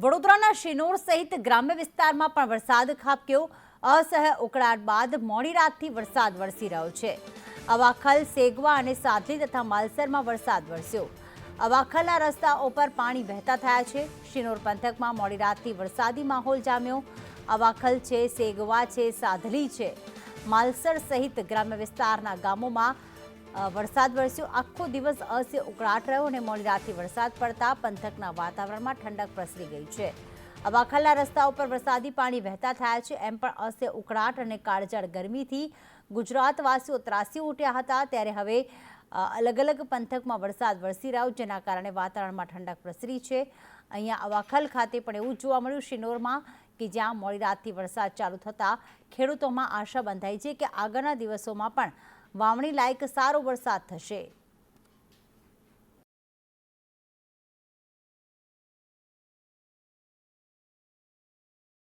વડોદરાના શિનોર સહિત ગ્રામ્ય વિસ્તારમાં પણ વરસાદ ખાબક્યો। અસહ્ય ઉકળાટ બાદ મોડી રાતથી વરસાદ વરસી રહ્યો છે। અવાખલ, સેગવા અને સાદલી તથા માલસરમાં વરસાદ વરસ્યો। અવાખલના રસ્તાઓ પર પાણી વહેતા થયા છે। શિનોર પંથકમાં મોડી રાતથી વરસાદી માહોલ જામ્યો। અવાખલ છે, સેગવા છે, સાદલી છે, માલસર સહિત ગ્રામ્ય વિસ્તારના ગામોમાં વરસાદ વરસ્યો। આખો દિવસ અસહ્ય ઉકળાટ રહ્યો અને મોડી રાતથી વરસાદ પડતા પંથકના વાતાવરણમાં ઠંડક પ્રસરી ગઈ છે। અવાખલના રસ્તાઓ પર વરસાદી પાણી વહેતા થયા છે। એમ પણ અસહ્ય ઉકળાટ અને કાળઝાળ ગરમીથી ગુજરાતવાસીઓ ત્રાસી ઉઠ્યા હતા, ત્યારે હવે અલગ અલગ પંથકમાં વરસાદ વરસી રહ્યો, જેના કારણે વાતાવરણમાં ઠંડક પ્રસરી છે। અહીંયા અવાખલ ખાતે પણ એવું જોવા મળ્યું શિનોરમાં કે જ્યાં મોડી રાતથી વરસાદ ચાલુ થતાં ખેડૂતોમાં આશા બંધાઈ છે કે આગળના દિવસોમાં પણ વાવણી લાયક સારો વરસાદ થશે।